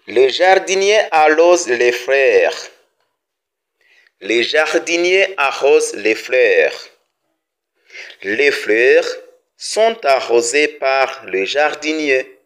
Le jardinier arrose les fleurs. Le jardinier arrose les fleurs. Les fleurs sont arrosées par le jardinier.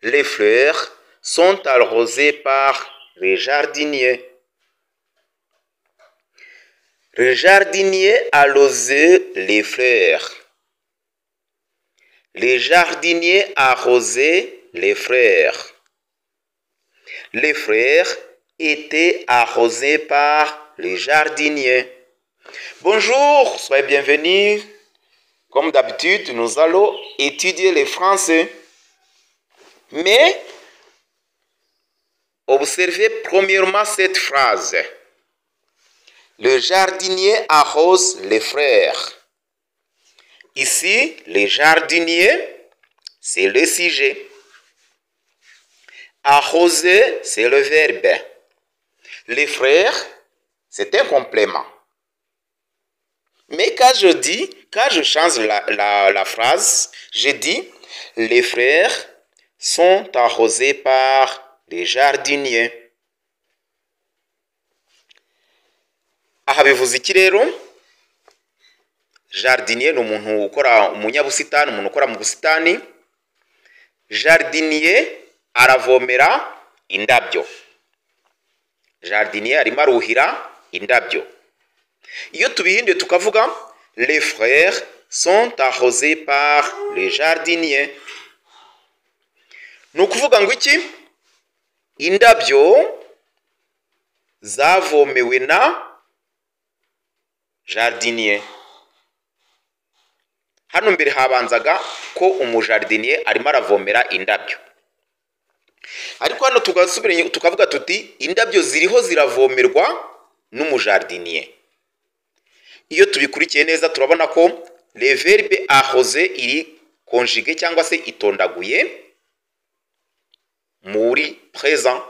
Les fleurs sont arrosées par le jardinier. Le jardinier arrose les fleurs. Le jardinier arrosait les fleurs. Les fleurs étaient arrosées par le jardinier. Bonjour, soyez bienvenus. Comme d'habitude, nous allons étudier le français. Mais, observez premièrement cette phrase. Le jardinier arrose les fleurs. Ici, le jardinier, c'est le sujet. Arroser, c'est le verbe. Les fleurs, c'est un complément. Mais quand je change la phrase, je dis, les fleurs sont arrosées par les jardiniers. Aha bivuze iki rero? Jardinier ni umuntu ukora umunyabusitani, umuntu ukora mu busitani. Jardinier aravomera indabyo. Jardinier arimo aruhira indabyo. Iyo tubihinduye tukavuga les frères sont arrosés par les jardiniers. Ni ukuvuga ngo iki? Indabyo zavomewe na jardinier. Hano mbere habanzaga ko umujardinier arimo aravomera indabyo. Ariko hano tugasubira tukavuga tuti indabyo ziriho ziravomerwa n'umujardinier. Iyo tubikurikiye neza turabona ko le verbe arroser iri conjugué cyangwa se itondaguye muri présent.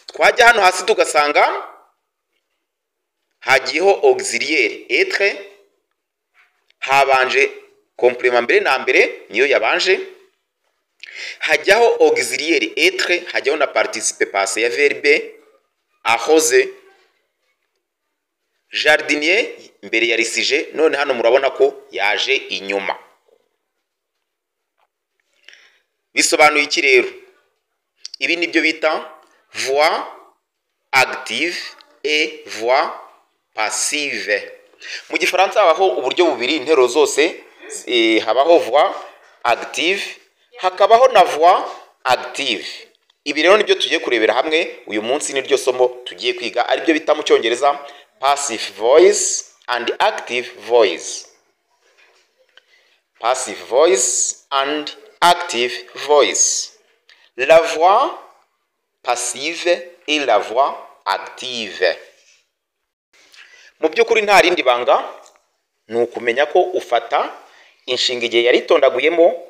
Twajya hano hasi tugasanga hagiyeho auxiliaire être, habanje complément mbere na mbere niyo yabanje, hajyaho auxiliaire être, hajyaho na participe passé ya verbe arroser. Jardinier mbere yari sujet, none hano murabona ko yaje inyuma. Bisobanuye iki rero? Ibi nibyo bita voix active et voix passive. Mu gifaransa habaho uburyo bubiri intero zose, habaho voix active, hakabaho na voix active. Ibi rero nibyo tugiye kurebera hamwe uyu munsi, niryo somo tugiye kwiga, ari byo bita mu cyongereza passive voice and active voice. Passive voice and active voice. La voix passive et la voix active. Mu by'ukuri nta rindi banga ni ukumenya ko ufata inshinga igihe yari itondaguyemo,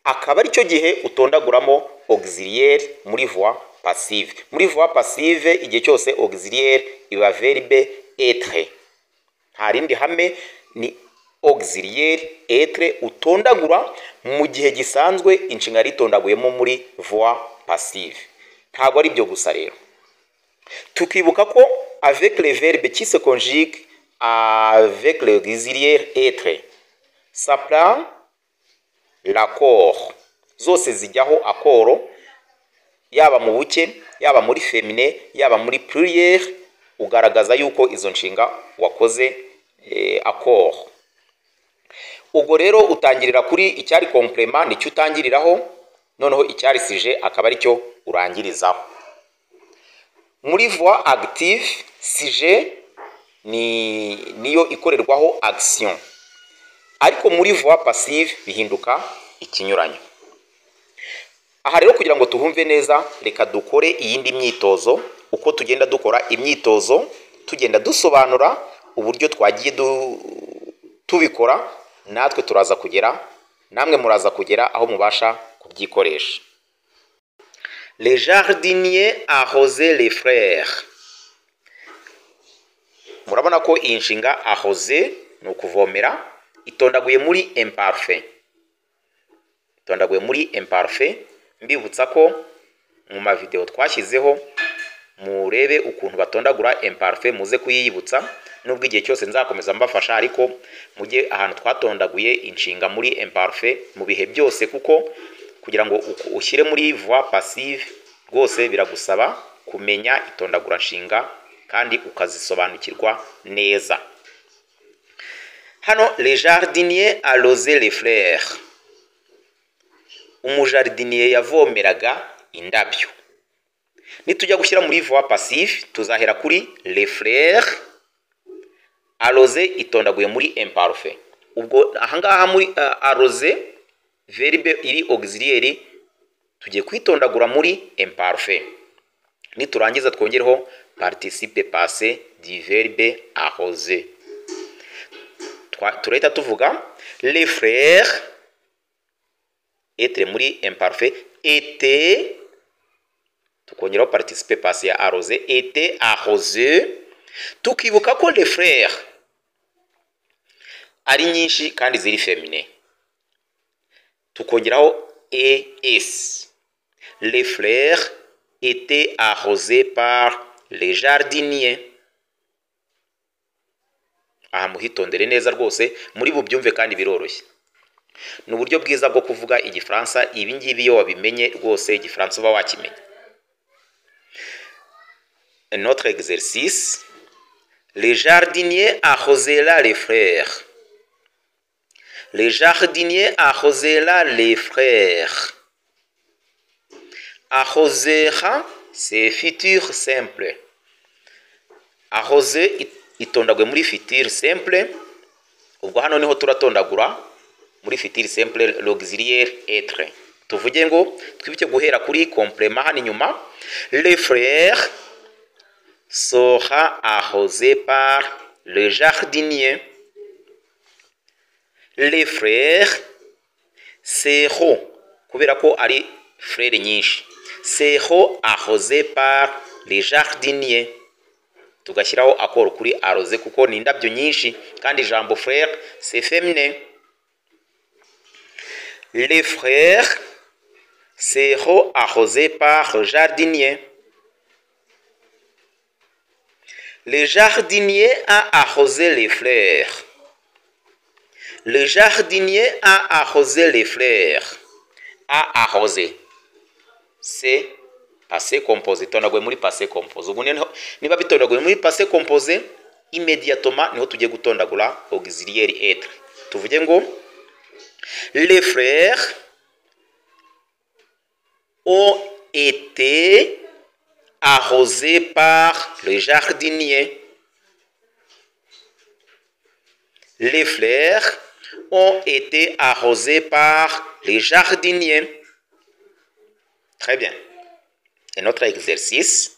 akaba ari cyo gihe utondaguramo auxiliaire muri voix passive. Muri voix passive igihe cyose auxiliaire iba verbe être. Nta rindi hame, ni auxiliaire être utondagura mu gihe gisanzwe inshinga yari itondaguyemo muri voix passive. Ntabwo ari byo gusa rero. Tukibuka ko avec les verbes qui se conjuguent avec l'auxiliaire être, ça prend l'accord. Zose zijyaho akoro, yaba mu buke, yaba muri féminin, yaba muri pluriel, ugaragaza yuko izo nshinga wakoze accord. Ubwo rero utangirira kuri icyari complément, nicyo utangiriraho, noneho icyari sujet akaba ari cyo urangirizaho. Muri voix active, sujet niyo ikorerwaho action. Ariko muri voix passive bihinduka ikinyuranyo. Aha rero kugira ngo tuhumve neza, reka dukore iyindi myitozo. Uko tugenda dukora imyitozo, tugenda dusobanura uburyo twagiye tubikora, natwe turaza kugera, namwe muraza kugera aho mubasha kubyikoresha. Le jardinier arrosait les fleurs. Murabona ko iyi nshinga arroser ni ukuvomera, itondaguye muri imparfait. Itondaguye muri imparfait mbibutsa ko mu mavideo twashyizeho murebe ukuntu batondagura imparfait, muze kuyiyibutsa nubwo igihe cyose nzakomeza mbafasha, ariko mujye ahantu twatondaguye inshinga muri imparfait mu bihe byose, kuko kugira ngo ushyire muri voix passive rwose biragusaba kumenya itondagura nshinga kandi ukazisobanukirwa neza. Hano les jardiniers arrosaient les fleurs. Umujardinier yavomeraga indabyo. Nitujya gushyira muri voix passive tuzahera kuri les fleurs, arroser itondaguye muri imparfait. Ubwo ahangaha muri arroser verbe iri auxiliaire tugiye kwitondagura muri imparfait. Niturangiza twongereho participe passé du verbe arroser. Turahita tuvuga les frères, être muri imparfait, était, tukongeraho participe passé ya arroser, était arrosé. Tukibuka ko les frères ari nyinshi kandi ziri féminin, tukongeraho es. Les fleurs étaient arrosés par les jardiniers. Aha muhitondere neza rwose, muri bubyumve kandi biroroshye. Ni uburyo bwiza bwo kuvuga igifaransa, ibi ngibi iyo wabimenye rwose igifaransa uba wakimenye. Notre exercice, les jardiniers arrosèrent les fleurs. Les jardiniers arrosèrent les frères. Arrosera, c'est futur simple. Arroser itondagwe muri futur simple. Ubwo hano niho turatondagura muri futur simple l'auxiliaire être. Tuvuge ngo twibuke guhera kuri complément hano inyuma. Les frères sera arrosé par le jardinier. Les frères seront, kubera ko ari frère nyinshi, seront arrosés par les jardiniers. Tugashyiraho akoro kuri arrosé kuko ni indabyo nyinshi kandi ijambo frère c'est féminin. Les frères seront arrosés par le jardinier. Le jardinier a arrosé les fleurs. Le jardinier a arrosé les fleurs. A arrosé, c'est passé composé. Tondagwe muri passé composé. Ubu niba bitondagwe muri passé composé, immédiatement niho tugiye gutondagura auxiliaire être. Tuvuge ngo les frères ont été arrosés par le jardinier. Les fleurs ont été arrosés par les jardiniers. Très bien. Et notre exercice.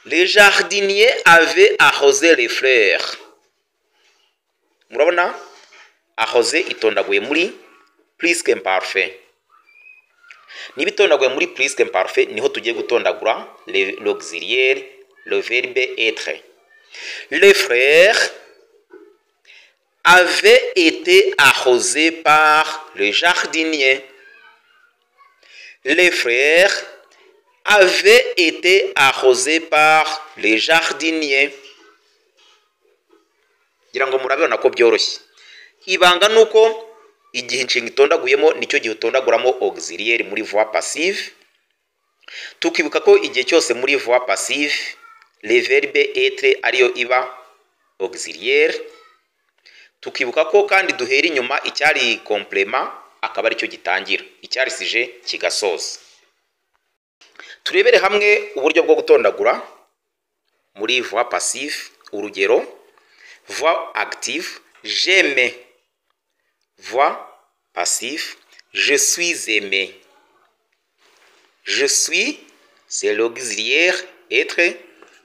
Les jardiniers avaient arrosé les fleurs. Murabona? Arrosé itondaguye muri presque imparfait. Niba itondaguye muri presque imparfait niho tugiye gutondagura l'auxiliaire, le verbe être. Les frères avaient été arrosés par le jardinier. Les frères avaient été arrosés par les jardiniers. Ngira ngo murabibona ko byoroshye. Ibanga nuko igihe inshinga itondaguyemo nicyo gihe utondaguramo auxiliaire muri voix passive. Tukibuka ko igihe cyose muri voix passive le verbe être ariyo iba auxiliaire. Tukibuka ko kandi duhera inyuma icyari complément akaba aricyo gitangira, icyari sujet kigasoza. Turebere hamwe uburyo bwo gutondagura muri voix passive. Urugero, voix active, j'aime. Voix passive, je suis aimé. Je suis, c'est l'auxiliaire être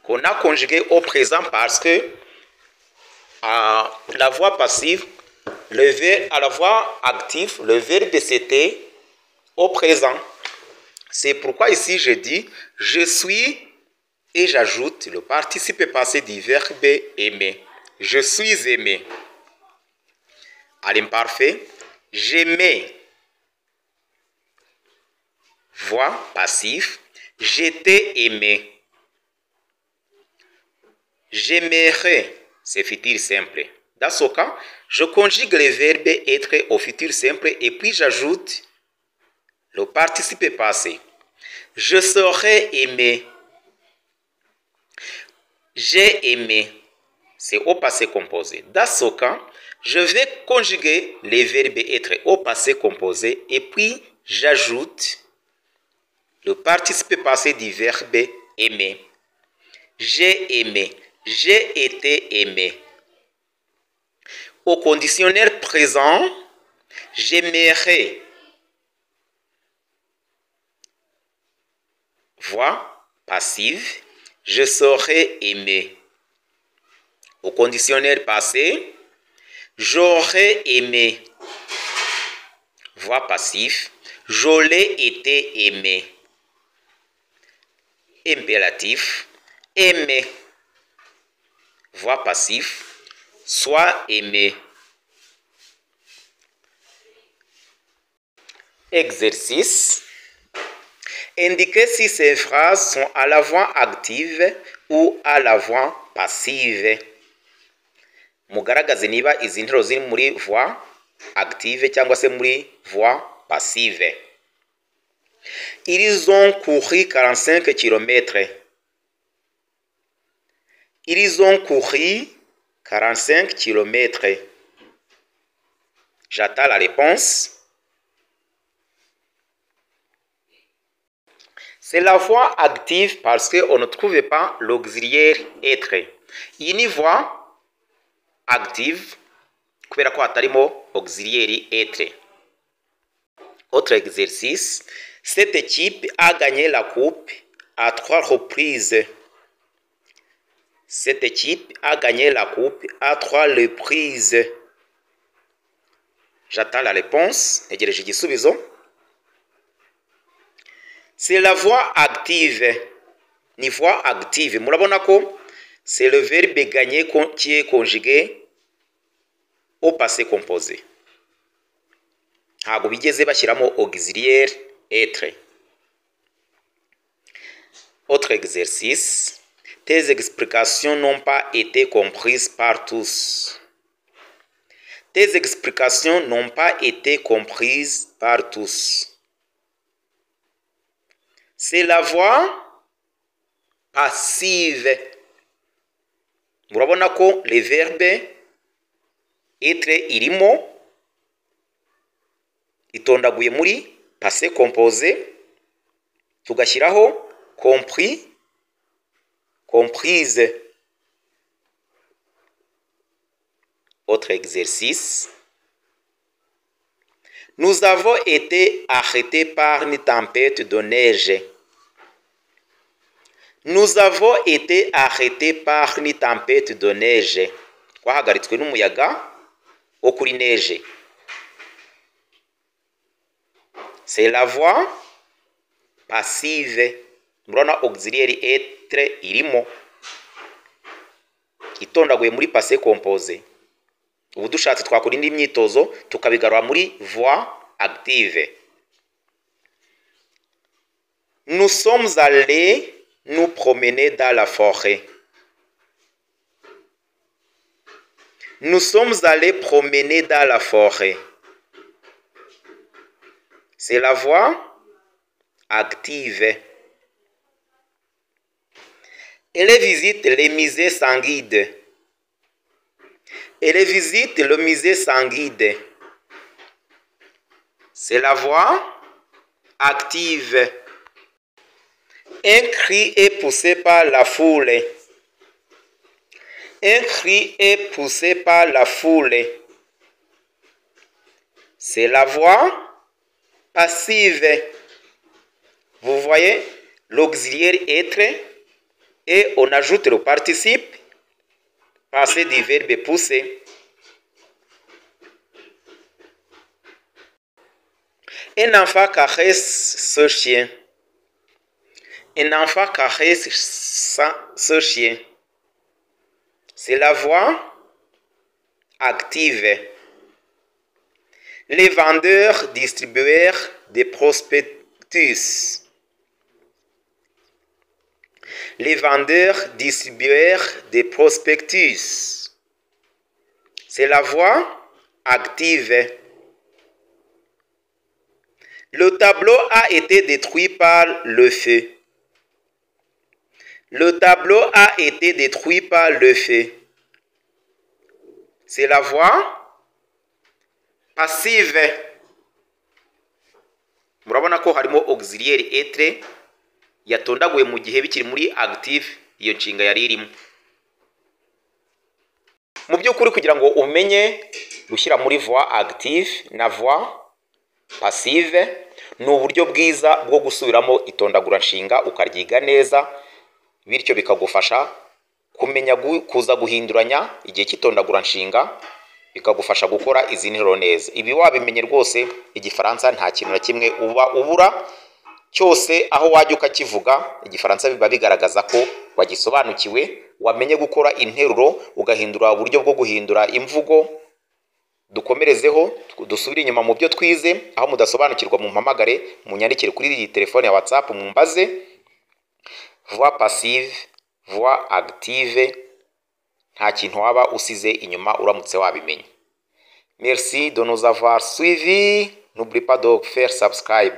qu'on a conjugué au présent parce que à la voix passive, à la voix active, le verbe c'était au présent. C'est pourquoi ici je dis je suis et j'ajoute le participe passé du verbe aimer. Je suis aimé. À l'imparfait, j'aimais. voix passive. J'étais aimé. J'aimerais, c'est futur simple. Dans ce cas, je conjugue le verbe être au futur simple et puis j'ajoute le participe passé. Je serais aimé. J'ai aimé. C'est au passé composé. Dans ce cas, je vais conjuguer le verbe être au passé composé et puis j'ajoute le participe passé du verbe aimer. J'ai aimé. J'ai été aimé. Au conditionnel présent, j'aimerais. Voix passive. Je serais aimé. Au conditionnel passé, j'aurais aimé. Voix passive. Je l'ai été aimé. Impératif. Aimer. Voix passive. Sois aimé. Exercice. Indiquez si ces phrases sont à la voix active ou à la voix passive. Mugaragaze niba izi nteruro ziri muri voix active cyangwa se muri voix passive. Ils ont couru 45 km. Ils ont couru 45 km. J'attends la réponse. C'est la voix active parce qu'on ne trouve pas l'auxiliaire être. Iyi ni voix active kubera ko hatarimo auxiliaire être. Autre exercice. Cette équipe a gagné la coupe à 3 reprises. Cette équipe a gagné la coupe à 3 reprises. J'attends la réponse. Ntegereje igisubizo. C'est la voix active. Ni voix active. Murabona ko c'est le verbe gagner qui est conjugué au passé composé. Ntabwo bigeze bashyiramo auxiliaire être. Autre exercice. Tes explications n'ont pas été comprises par tous. Tes explications n'ont pas été comprises par tous. C'est la voix passive. Murabona ko le verbe être irimo itondaguye muri passé composé tugashyiraho compris, comprise. Autre exercice. Nous avons été arrêtés par une tempête de neige. Nous avons été arrêtés par une tempête de neige. Twahagaritswe n'umuyaga wo kuri neige. C'est la voix passive. Murabona auxiliaire être irimo itondaguye muri passé composé. Ubu dushatse twakora indi myitozo tukabigarura muri voix active. Nous sommes allés nous promener dans la forêt. Nous sommes allés promener dans la forêt. C'est la voix active. Elle visite les musées sans guide. Elle visite le musée sans guide. C'est la voix active. Un cri est poussé par la foule. Un cri est poussé par la foule. C'est la voix passive. Vous voyez l'auxiliaire être et on ajoute le participe passé du verbe pousser. Un enfant caresse ce chien. Un enfant caresse ce chien. C'est la voix active. Les vendeurs distribuèrent des prospectus. Les vendeurs distribuèrent des prospectus. C'est la voix active. Le tableau a été détruit par le feu. Le tableau a été détruit par le feu. C'est la voix passive. Murabona ko harimo auxiliaire être yatondaguye mu gihe bikiri muri active, iyo nshinga yari irimo. Mu by'ukuri kugira ngo umenye gushyira muri voix active na voix passive ni uburyo bwiza bwo gusubiramo itondagura nshinga ukaryiga neza, bityo bikagufasha kumenya kuza guhinduranya igihe cy'itondagura nshinga, bikagufasha gukora izi nteruro neza. Ibi wabimenye rwose, igifaransa nta kintu na kimwe uba ubura, cyose aho wajya ukakivuga igifaransa biba bigaragaza ko wagisobanukiwe, wamenye gukora interuro ugahindura uburyo bwo guhindura imvugo. Dukomerezeho dusubire inyuma mu byo twize, aho mudasobanukirwa mu mpamagare munyandikire kuri iyi telefone ya WhatsApp mumbaze. Voix passive, voix active, nta kintu waba usize inyuma uramutse wabimenye. Merci de nous avoir suivis. N'oubliez pas de faire subscribe.